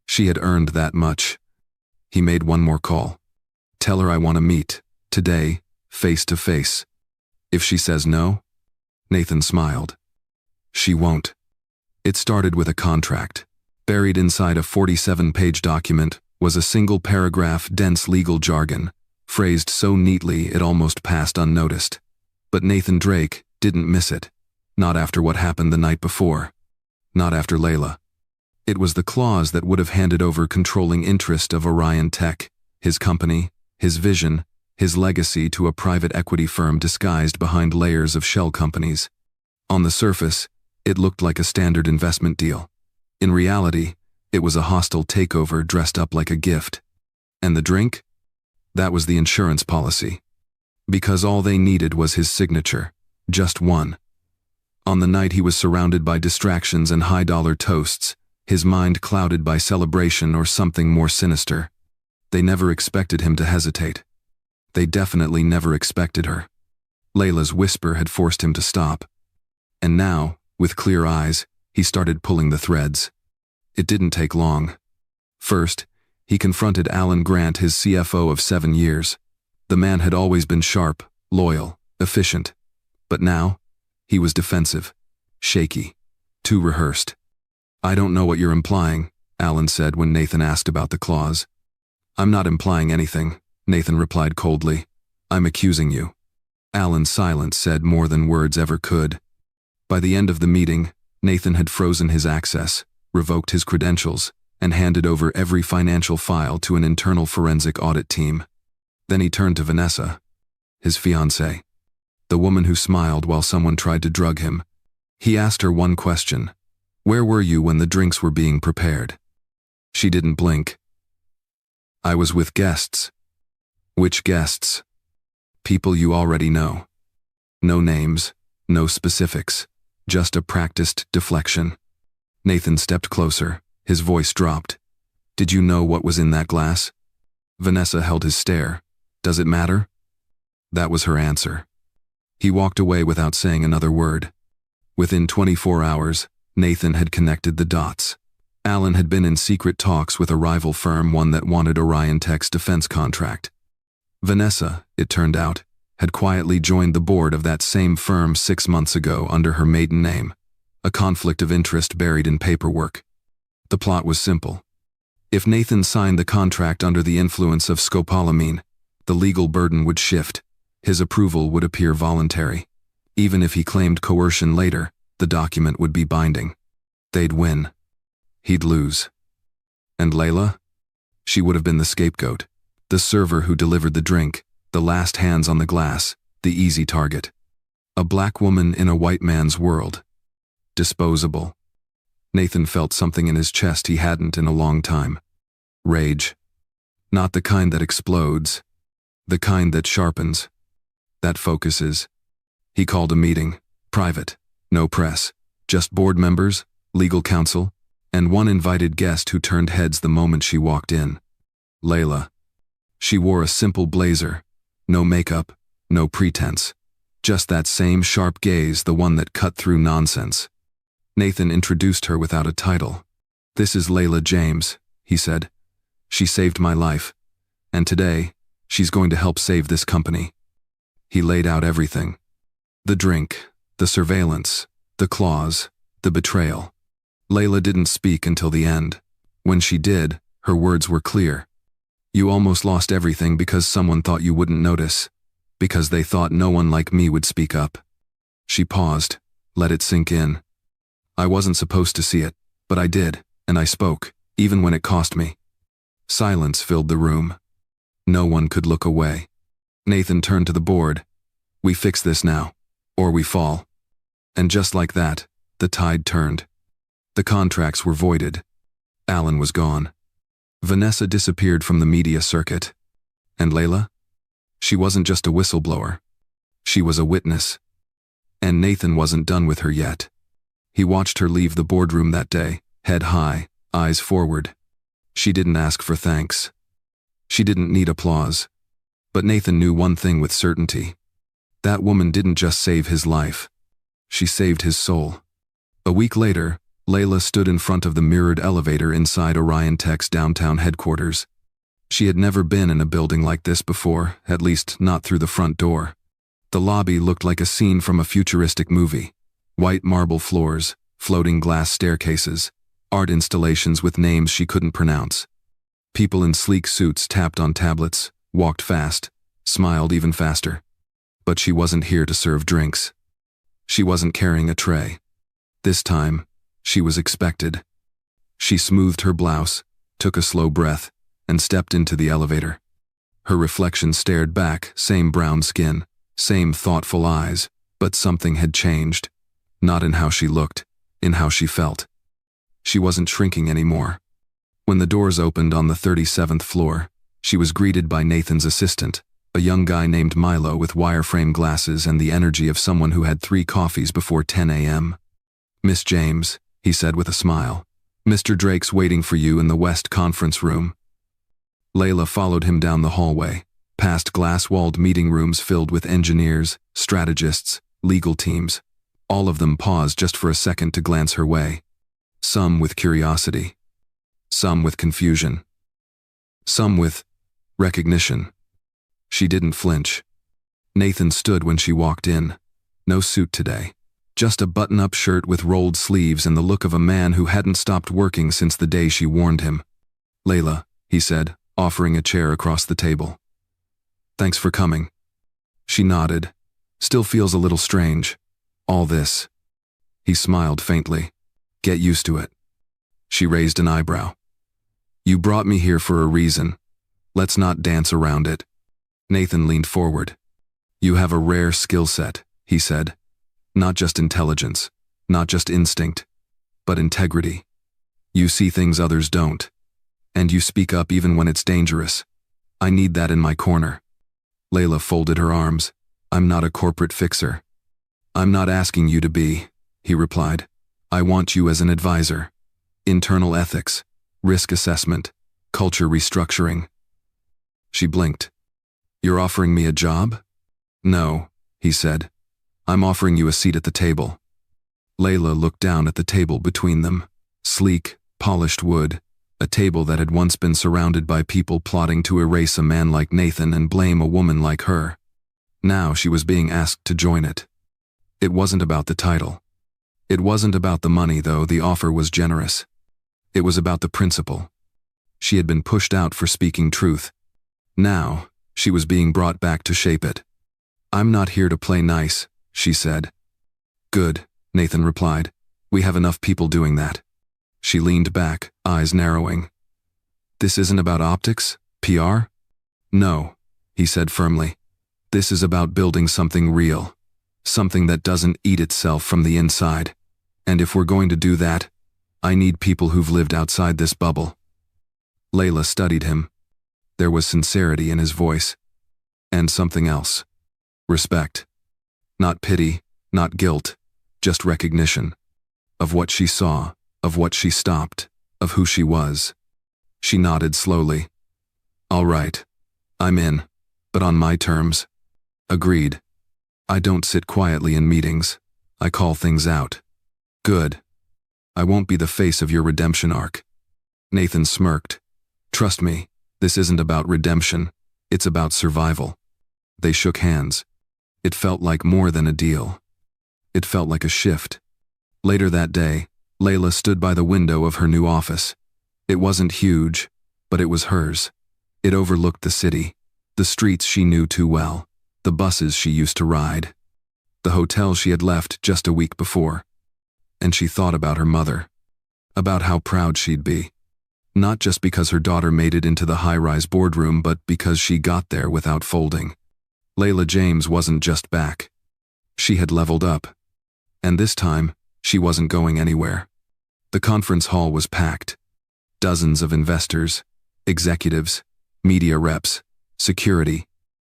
She had earned that much. He made one more call. "Tell her I want to meet, today, face to face. If she says no?" Nathan smiled. "She won't." It started with a contract. Buried inside a 47-page document was a single-paragraph, dense legal jargon, phrased so neatly it almost passed unnoticed. But Nathan Drake didn't miss it. Not after what happened the night before. Not after Layla. It was the clause that would have handed over controlling interest of Orion Tech, his company, his vision, his legacy to a private equity firm disguised behind layers of shell companies. On the surface, it looked like a standard investment deal. In reality, it was a hostile takeover dressed up like a gift. And the drink? That was the insurance policy. Because all they needed was his signature, just one. On the night he was surrounded by distractions and high-dollar toasts, his mind clouded by celebration or something more sinister. They never expected him to hesitate. They definitely never expected her. Layla's whisper had forced him to stop. And now, with clear eyes, he started pulling the threads. It didn't take long. First, he confronted Alan Grant, his CFO of 7 years. The man had always been sharp, loyal, efficient. But now, he was defensive, shaky, too rehearsed. "I don't know what you're implying," Alan said when Nathan asked about the clause. "I'm not implying anything," Nathan replied coldly. "I'm accusing you." Alan's silence said more than words ever could. By the end of the meeting, Nathan had frozen his access, revoked his credentials, and handed over every financial file to an internal forensic audit team. Then he turned to Vanessa, his fiancée, the woman who smiled while someone tried to drug him. He asked her one question: "Where were you when the drinks were being prepared?" She didn't blink. "I was with guests." "Which guests?" "People you already know." No names, no specifics, just a practiced deflection. Nathan stepped closer, his voice dropped. "Did you know what was in that glass?" Vanessa held his stare. "Does it matter?" That was her answer. He walked away without saying another word. Within 24 hours, Nathan had connected the dots. Alan had been in secret talks with a rival firm, one that wanted Orion Tech's defense contract. Vanessa, it turned out, had quietly joined the board of that same firm 6 months ago under her maiden name, a conflict of interest buried in paperwork. The plot was simple. If Nathan signed the contract under the influence of scopolamine, the legal burden would shift. His approval would appear voluntary. Even if he claimed coercion later, the document would be binding. They'd win. He'd lose. And Layla? She would have been the scapegoat, the server who delivered the drink, the last hands on the glass, the easy target. A black woman in a white man's world. Disposable. Nathan felt something in his chest he hadn't in a long time. Rage. Not the kind that explodes. The kind that sharpens. That focuses. He called a meeting, private, no press, just board members, legal counsel, and one invited guest who turned heads the moment she walked in. Layla. She wore a simple blazer, no makeup, no pretense, just that same sharp gaze, the one that cut through nonsense. Nathan introduced her without a title. "This is Layla James," he said. "She saved my life, and today, she's going to help save this company." He laid out everything. The drink, the surveillance, the clause, the betrayal. Layla didn't speak until the end. When she did, her words were clear. "You almost lost everything because someone thought you wouldn't notice, because they thought no one like me would speak up." She paused, let it sink in. "I wasn't supposed to see it, but I did, and I spoke, even when it cost me." Silence filled the room. No one could look away. Nathan turned to the board. "We fix this now, or we fall." And just like that, the tide turned. The contracts were voided. Alan was gone. Vanessa disappeared from the media circuit. And Layla? She wasn't just a whistleblower. She was a witness. And Nathan wasn't done with her yet. He watched her leave the boardroom that day, head high, eyes forward. She didn't ask for thanks. She didn't need applause. But Nathan knew one thing with certainty. That woman didn't just save his life. She saved his soul. A week later, Layla stood in front of the mirrored elevator inside Orion Tech's downtown headquarters. She had never been in a building like this before, at least not through the front door. The lobby looked like a scene from a futuristic movie. White marble floors, floating glass staircases, art installations with names she couldn't pronounce. People in sleek suits tapped on tablets, walked fast, smiled even faster. But she wasn't here to serve drinks. She wasn't carrying a tray. This time, she was expected. She smoothed her blouse, took a slow breath, and stepped into the elevator. Her reflection stared back, same brown skin, same thoughtful eyes, but something had changed. Not in how she looked, in how she felt. She wasn't shrinking anymore. When the doors opened on the 37th floor, she was greeted by Nathan's assistant, a young guy named Milo with wireframe glasses and the energy of someone who had 3 coffees before 10 a.m. "Miss James," he said with a smile, "Mr. Drake's waiting for you in the West Conference Room." Layla followed him down the hallway, past glass-walled meeting rooms filled with engineers, strategists, legal teams. All of them paused just for a second to glance her way. Some with curiosity. Some with confusion. Some with recognition. She didn't flinch. Nathan stood when she walked in. No suit today. Just a button-up shirt with rolled sleeves and the look of a man who hadn't stopped working since the day she warned him. "Layla," he said, offering a chair across the table. "Thanks for coming." She nodded. "Still feels a little strange. All this." He smiled faintly. "Get used to it." She raised an eyebrow. "You brought me here for a reason. Let's not dance around it." Nathan leaned forward. "You have a rare skill set," he said. "Not just intelligence, not just instinct, but integrity. You see things others don't. And you speak up even when it's dangerous. I need that in my corner." Layla folded her arms. "I'm not a corporate fixer." "I'm not asking you to be," he replied. "I want you as an advisor. Internal ethics, risk assessment, culture restructuring." She blinked. "You're offering me a job?" "No," he said. "I'm offering you a seat at the table." Layla looked down at the table between them. Sleek, polished wood, a table that had once been surrounded by people plotting to erase a man like Nathan and blame a woman like her. Now she was being asked to join it. It wasn't about the title. It wasn't about the money, though the offer was generous. It was about the principle. She had been pushed out for speaking truth. Now, she was being brought back to shape it. "I'm not here to play nice," she said. "Good," Nathan replied. "We have enough people doing that." She leaned back, eyes narrowing. "This isn't about optics? PR?" "No," he said firmly. "This is about building something real. Something that doesn't eat itself from the inside. And if we're going to do that, I need people who've lived outside this bubble." Layla studied him. There was sincerity in his voice. And something else. Respect. Not pity, not guilt, just recognition. Of what she saw, of what she stopped, of who she was. She nodded slowly. "All right. I'm in, but on my terms." "Agreed. I don't sit quietly in meetings. I call things out." "Good. I won't be the face of your redemption arc." Nathan smirked. "Trust me, this isn't about redemption. It's about survival." They shook hands. It felt like more than a deal. It felt like a shift. Later that day, Layla stood by the window of her new office. It wasn't huge, but it was hers. It overlooked the city, the streets she knew too well, the buses she used to ride, the hotel she had left just a week before. And she thought about her mother, about how proud she'd be. Not just because her daughter made it into the high-rise boardroom, but because she got there without folding. Layla James wasn't just back. She had leveled up. And this time, she wasn't going anywhere. The conference hall was packed. Dozens of investors, executives, media reps, security.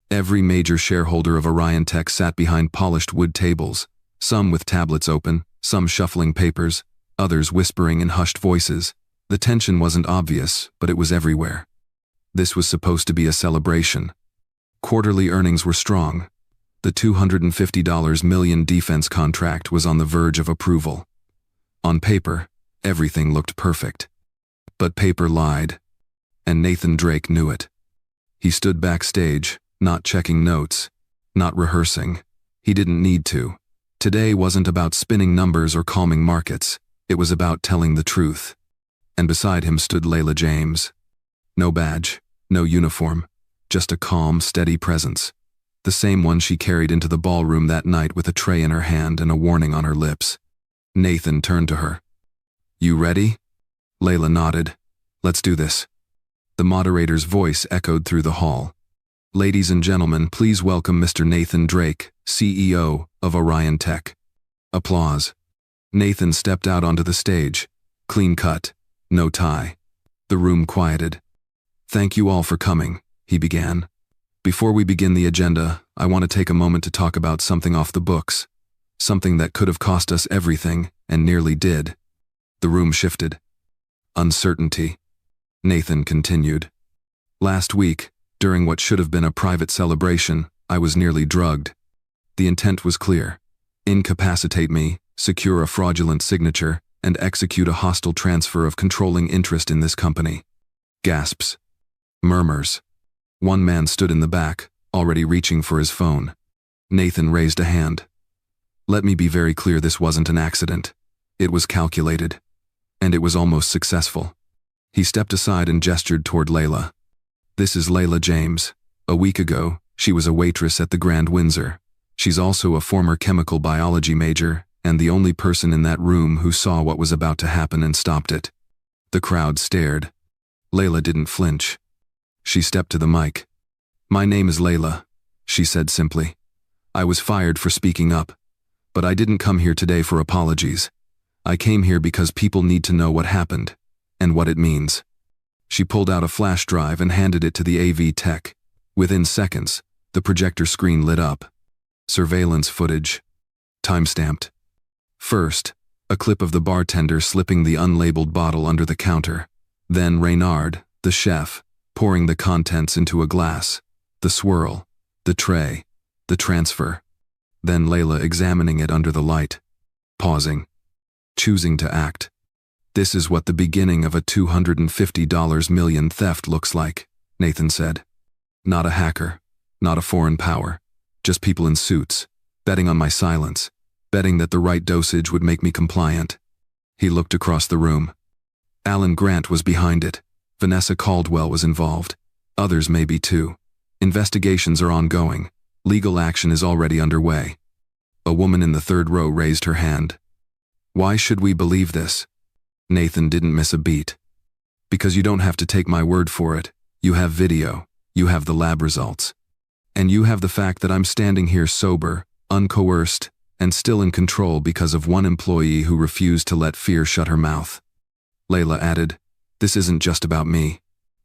Every major shareholder of Orion Tech sat behind polished wood tables, some with tablets open, some shuffling papers, others whispering in hushed voices. The tension wasn't obvious, but it was everywhere. This was supposed to be a celebration. Quarterly earnings were strong. The $250 million defense contract was on the verge of approval. On paper, everything looked perfect. But paper lied, and Nathan Drake knew it. He stood backstage, not checking notes, not rehearsing. He didn't need to. Today wasn't about spinning numbers or calming markets. It was about telling the truth. And beside him stood Layla James. No badge, no uniform, just a calm, steady presence. The same one she carried into the ballroom that night with a tray in her hand and a warning on her lips. Nathan turned to her. "You ready?" Layla nodded. "Let's do this." The moderator's voice echoed through the hall. "Ladies and gentlemen, please welcome Mr. Nathan Drake, CEO of Orion Tech." Applause. Nathan stepped out onto the stage. Clean cut. No tie. The room quieted. "Thank you all for coming," he began. "Before we begin the agenda, I want to take a moment to talk about something off the books. Something that could have cost us everything, and nearly did." The room shifted. "Uncertainty." Nathan continued. "Last week, during what should have been a private celebration, I was nearly drugged. The intent was clear. Incapacitate me, secure a fraudulent signature, and execute a hostile transfer of controlling interest in this company." Gasps. Murmurs. One man stood in the back, already reaching for his phone. Nathan raised a hand. "Let me be very clear, this wasn't an accident. It was calculated. And it was almost successful." He stepped aside and gestured toward Layla. "This is Layla James. A week ago, she was a waitress at the Grand Windsor. She's also a former chemical biology major, and the only person in that room who saw what was about to happen and stopped it." The crowd stared. Layla didn't flinch. She stepped to the mic. "My name is Layla," she said simply. "I was fired for speaking up. But I didn't come here today for apologies. I came here because people need to know what happened, and what it means." She pulled out a flash drive and handed it to the AV tech. Within seconds, the projector screen lit up. Surveillance footage. Timestamped. First, a clip of the bartender slipping the unlabeled bottle under the counter. Then Reynard, the chef, pouring the contents into a glass. The swirl. The tray. The transfer. Then Layla examining it under the light. Pausing. Choosing to act. "This is what the beginning of a $250 million theft looks like," Nathan said. "Not a hacker. Not a foreign power. Just people in suits, betting on my silence, betting that the right dosage would make me compliant." He looked across the room. Alan Grant was behind it. Vanessa Caldwell was involved. Others may be too. Investigations are ongoing. Legal action is already underway. A woman in the third row raised her hand. "Why should we believe this?" Nathan didn't miss a beat. "Because you don't have to take my word for it. You have video. You have the lab results. And you have the fact that I'm standing here sober, uncoerced, and still in control because of one employee who refused to let fear shut her mouth." Layla added, "This isn't just about me.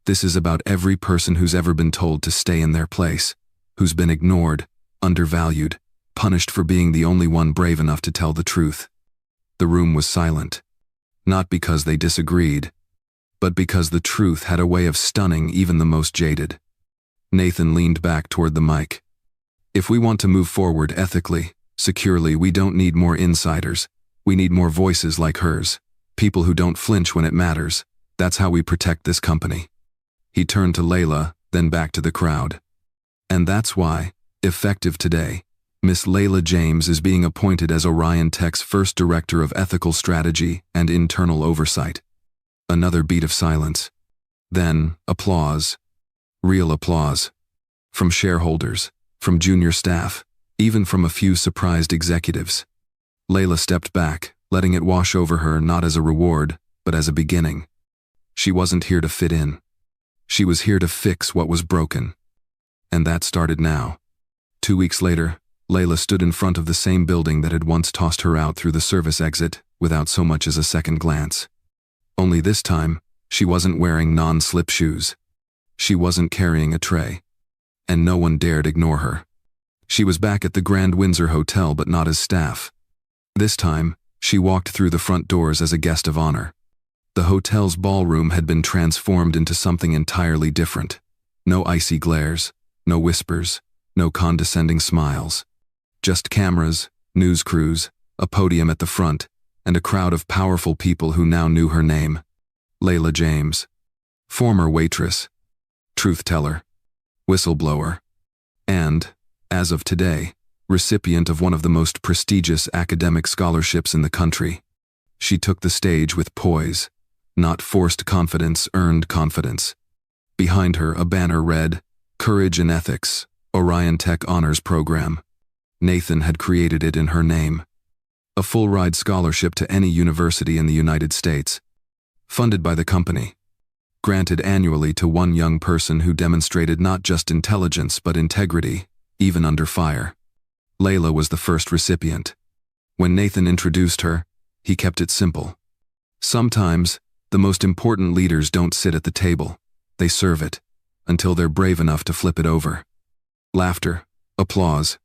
This is about every person who's ever been told to stay in their place, who's been ignored, undervalued, punished for being the only one brave enough to tell the truth." The room was silent. Not because they disagreed, but because the truth had a way of stunning even the most jaded. Nathan leaned back toward the mic. "If we want to move forward ethically, securely, we don't need more insiders. We need more voices like hers. People who don't flinch when it matters. That's how we protect this company." He turned to Layla, then back to the crowd. "And that's why, effective today, Miss Layla James is being appointed as Orion Tech's first Director of Ethical Strategy and Internal Oversight." Another beat of silence. Then, applause. Real applause. From shareholders, from junior staff, even from a few surprised executives. Layla stepped back, letting it wash over her not as a reward, but as a beginning. She wasn't here to fit in. She was here to fix what was broken. And that started now. 2 weeks later, Layla stood in front of the same building that had once tossed her out through the service exit without so much as a second glance. Only this time, she wasn't wearing non-slip shoes. She wasn't carrying a tray. And no one dared ignore her. She was back at the Grand Windsor Hotel, but not as staff. This time, she walked through the front doors as a guest of honor. The hotel's ballroom had been transformed into something entirely different. No icy glares, no whispers, no condescending smiles. Just cameras, news crews, a podium at the front, and a crowd of powerful people who now knew her name. Layla James. Former waitress. Truth teller. Whistleblower. And, as of today, recipient of one of the most prestigious academic scholarships in the country. She took the stage with poise. Not forced confidence, earned confidence. Behind her, a banner read, Courage and Ethics, Orion Tech Honors Program. Nathan had created it in her name. A full-ride scholarship to any university in the United States. Funded by the company. Granted annually to one young person who demonstrated not just intelligence but integrity, even under fire. Layla was the first recipient. When Nathan introduced her, he kept it simple. Sometimes, the most important leaders don't sit at the table, they serve it, until they're brave enough to flip it over. Laughter, applause.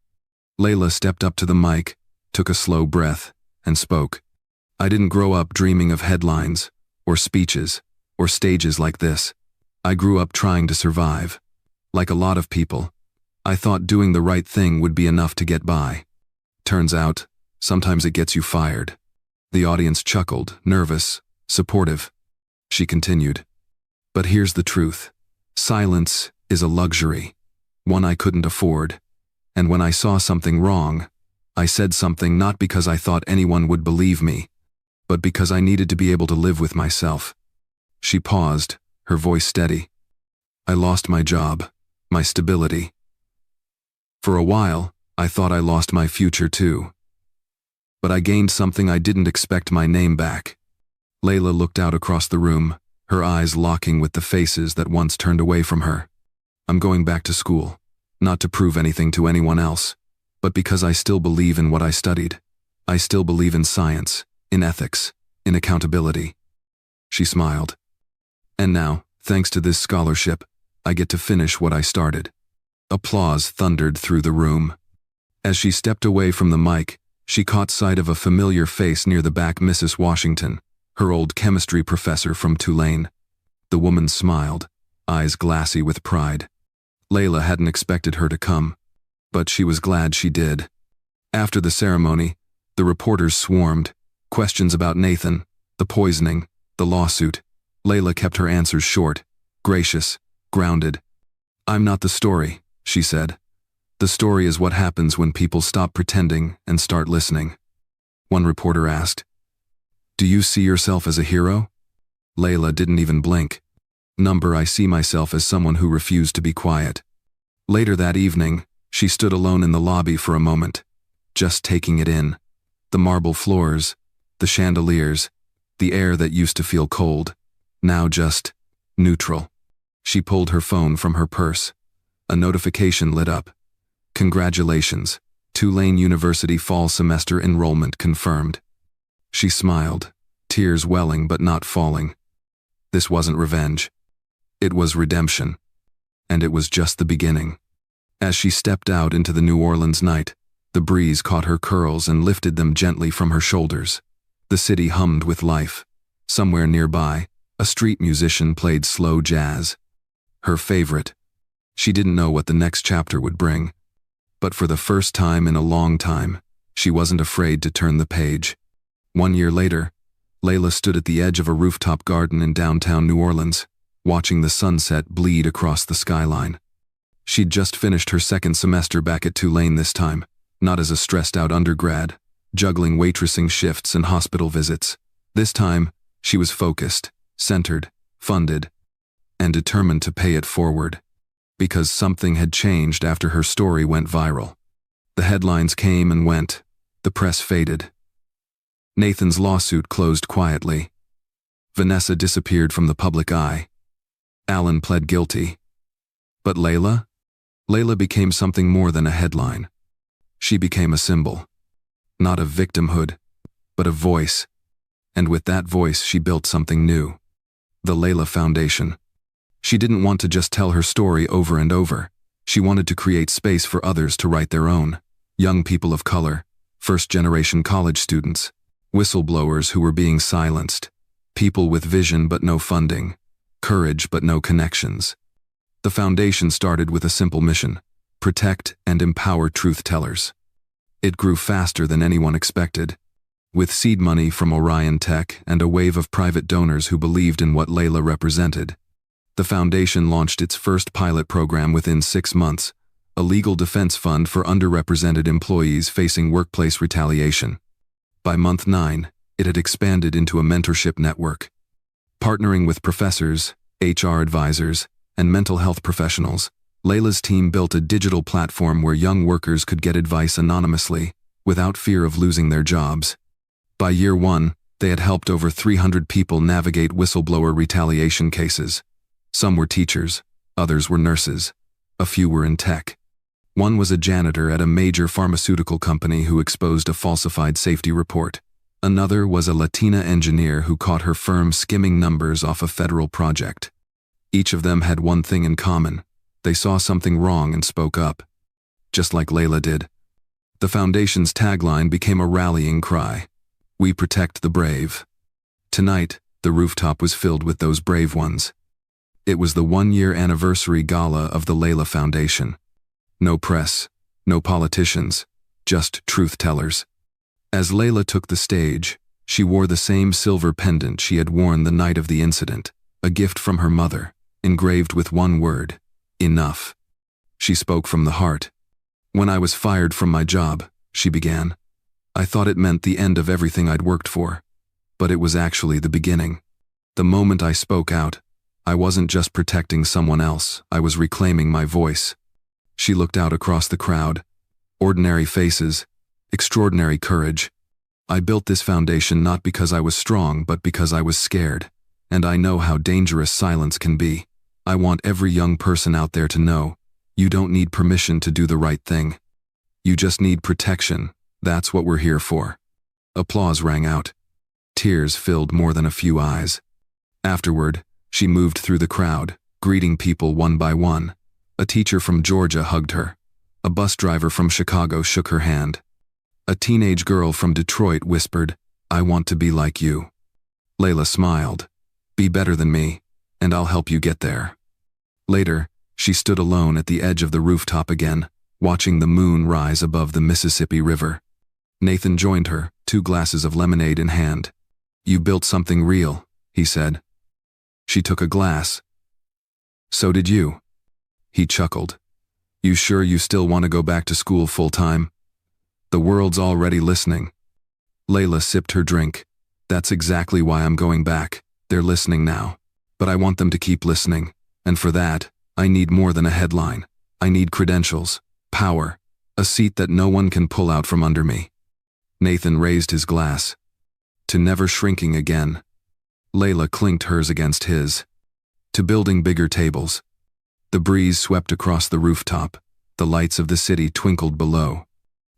Layla stepped up to the mic, took a slow breath, and spoke. I didn't grow up dreaming of headlines, or speeches, or stages like this. I grew up trying to survive. Like a lot of people, I thought doing the right thing would be enough to get by. Turns out, sometimes it gets you fired. The audience chuckled, nervous, supportive. She continued. But here's the truth. Silence is a luxury, one I couldn't afford. And when I saw something wrong, I said something not because I thought anyone would believe me, but because I needed to be able to live with myself. She paused, her voice steady. I lost my job, my stability. For a while, I thought I lost my future too. But I gained something I didn't expect: my name back. Layla looked out across the room, her eyes locking with the faces that once turned away from her. I'm going back to school, not to prove anything to anyone else, but because I still believe in what I studied. I still believe in science, in ethics, in accountability. She smiled. And now, thanks to this scholarship, I get to finish what I started. Applause thundered through the room. As she stepped away from the mic, she caught sight of a familiar face near the back: Mrs. Washington, her old chemistry professor from Tulane. The woman smiled, eyes glassy with pride. Layla hadn't expected her to come, but she was glad she did. After the ceremony, the reporters swarmed. Questions about Nathan, the poisoning, the lawsuit. Layla kept her answers short, gracious, grounded. I'm not the story, she said. The story is what happens when people stop pretending and start listening. One reporter asked, Do you see yourself as a hero? Layla didn't even blink. I see myself as someone who refused to be quiet. Later that evening, she stood alone in the lobby for a moment, just taking it in. The marble floors, the chandeliers, the air that used to feel cold, now just neutral. She pulled her phone from her purse. A notification lit up. Congratulations, Tulane University fall semester enrollment confirmed. She smiled, tears welling but not falling. This wasn't revenge. It was redemption. And it was just the beginning. As she stepped out into the New Orleans night, the breeze caught her curls and lifted them gently from her shoulders. The city hummed with life. Somewhere nearby, a street musician played slow jazz. Her favorite. She didn't know what the next chapter would bring. But for the first time in a long time, she wasn't afraid to turn the page. 1 year later, Layla stood at the edge of a rooftop garden in downtown New Orleans, watching the sunset bleed across the skyline. She'd just finished her second semester back at Tulane this time, not as a stressed-out undergrad, juggling waitressing shifts and hospital visits. This time, she was focused, centered, funded, and determined to pay it forward. Because something had changed after her story went viral. The headlines came and went. The press faded. Nathan's lawsuit closed quietly. Vanessa disappeared from the public eye. Alan pled guilty. But Layla? Layla became something more than a headline. She became a symbol. Not of victimhood, but of voice. And with that voice she built something new. The Layla Foundation. She didn't want to just tell her story over and over. She wanted to create space for others to write their own. Young people of color, first-generation college students, whistleblowers who were being silenced, people with vision but no funding, courage but no connections. The foundation started with a simple mission: protect and empower truth-tellers. It grew faster than anyone expected. With seed money from Orion Tech and a wave of private donors who believed in what Layla represented, the foundation launched its first pilot program within 6 months, a legal defense fund for underrepresented employees facing workplace retaliation. By month 9, it had expanded into a mentorship network. Partnering with professors, HR advisors, and mental health professionals, Layla's team built a digital platform where young workers could get advice anonymously, without fear of losing their jobs. By year 1, they had helped over 300 people navigate whistleblower retaliation cases. Some were teachers, others were nurses, a few were in tech. One was a janitor at a major pharmaceutical company who exposed a falsified safety report. Another was a Latina engineer who caught her firm skimming numbers off a federal project. Each of them had one thing in common: they saw something wrong and spoke up. Just like Layla did. The foundation's tagline became a rallying cry: "We protect the brave." Tonight, the rooftop was filled with those brave ones. It was the 1-year anniversary gala of the Layla Foundation. No press, no politicians, just truth-tellers. As Layla took the stage, she wore the same silver pendant she had worn the night of the incident, a gift from her mother, engraved with one word: enough. She spoke from the heart. "When I was fired from my job," she began, "I thought it meant the end of everything I'd worked for. But it was actually the beginning. The moment I spoke out, I wasn't just protecting someone else, I was reclaiming my voice." She looked out across the crowd. Ordinary faces, extraordinary courage. "I built this foundation not because I was strong, but because I was scared. And I know how dangerous silence can be. I want every young person out there to know, you don't need permission to do the right thing. You just need protection. That's what we're here for." Applause rang out. Tears filled more than a few eyes. Afterward, she moved through the crowd, greeting people one by one. A teacher from Georgia hugged her. A bus driver from Chicago shook her hand. A teenage girl from Detroit whispered, "I want to be like you." Layla smiled. "Be better than me, and I'll help you get there." Later, she stood alone at the edge of the rooftop again, watching the moon rise above the Mississippi River. Nathan joined her, 2 glasses of lemonade in hand. "You built something real," he said. She took a glass. "So did you." He chuckled. "You sure you still want to go back to school full-time? The world's already listening." Layla sipped her drink. "That's exactly why I'm going back. They're listening now. But I want them to keep listening. And for that, I need more than a headline. I need credentials, power, a seat that no one can pull out from under me." Nathan raised his glass. "To never shrinking again." Layla clinked hers against his. "To building bigger tables." The breeze swept across the rooftop. The lights of the city twinkled below.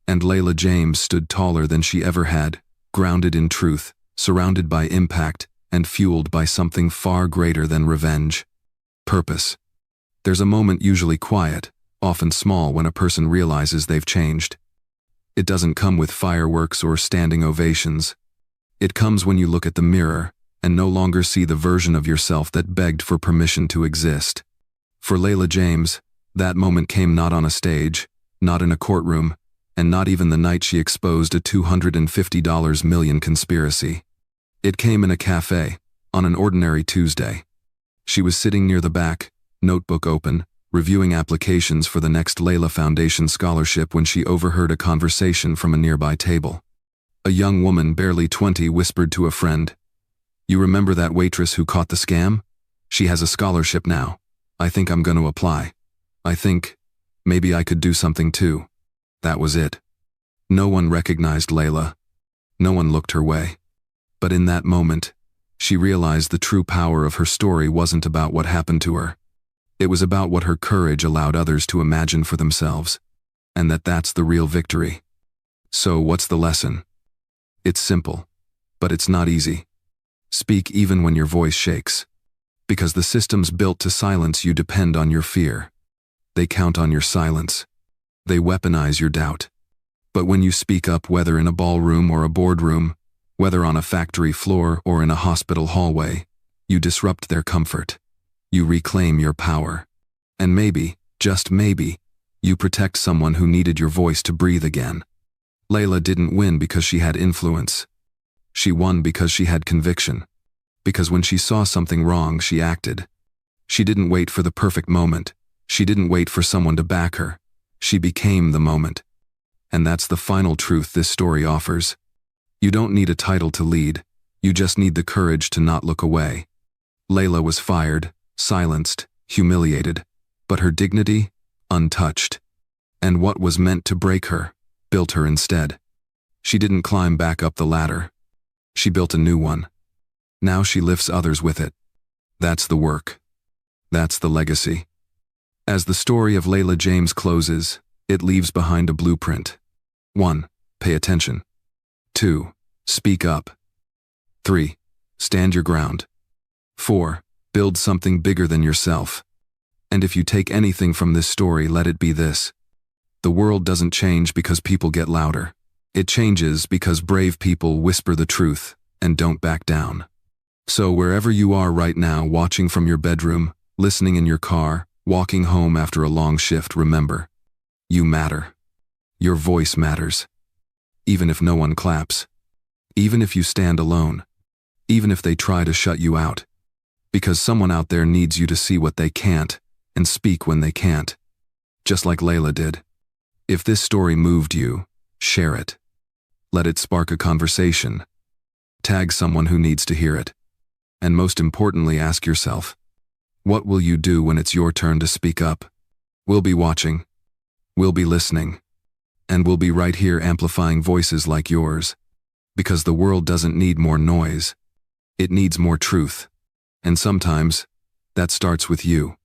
And Layla James stood taller than she ever had, grounded in truth, surrounded by impact, and fueled by something far greater than revenge. Purpose. There's a moment usually quiet, often small, when a person realizes they've changed. It doesn't come with fireworks or standing ovations. It comes when you look at the mirror and no longer see the version of yourself that begged for permission to exist. For Layla James, that moment came not on a stage, not in a courtroom, and not even the night she exposed a $250 million conspiracy. It came in a cafe, on an ordinary Tuesday. She was sitting near the back, notebook open, reviewing applications for the next Layla Foundation scholarship when she overheard a conversation from a nearby table. A young woman, barely 20, whispered to a friend, "You remember that waitress who caught the scam? She has a scholarship now. I think I'm going to apply. I think maybe I could do something too." That was it. No one recognized Layla. No one looked her way. But in that moment, she realized the true power of her story wasn't about what happened to her. It was about what her courage allowed others to imagine for themselves, and that's the real victory. So what's the lesson? It's simple, but it's not easy. Speak even when your voice shakes. Because the systems built to silence you depend on your fear. They count on your silence. They weaponize your doubt. But when you speak up, whether in a ballroom or a boardroom, whether on a factory floor or in a hospital hallway, you disrupt their comfort. You reclaim your power. And maybe, just maybe, you protect someone who needed your voice to breathe again. Layla didn't win because she had influence. She won because she had conviction. Because when she saw something wrong, she acted. She didn't wait for the perfect moment. She didn't wait for someone to back her. She became the moment. And that's the final truth this story offers. You don't need a title to lead. You just need the courage to not look away. Layla was fired, silenced, humiliated, but her dignity, untouched. And what was meant to break her, built her instead. She didn't climb back up the ladder. She built a new one. Now she lifts others with it. That's the work. That's the legacy. As the story of Layla James closes, it leaves behind a blueprint. 1. Pay attention. 2. Speak up. 3. Stand your ground. 4. Build something bigger than yourself. And if you take anything from this story, let it be this. The world doesn't change because people get louder. It changes because brave people whisper the truth and don't back down. So wherever you are right now, watching from your bedroom, listening in your car, walking home after a long shift, remember, you matter. Your voice matters. Even if no one claps. Even if you stand alone. Even if they try to shut you out. Because someone out there needs you to see what they can't and speak when they can't. Just like Layla did. If this story moved you, share it. Let it spark a conversation. Tag someone who needs to hear it. And most importantly, ask yourself, what will you do when it's your turn to speak up? We'll be watching. We'll be listening. And we'll be right here amplifying voices like yours. Because the world doesn't need more noise. It needs more truth. And sometimes, that starts with you.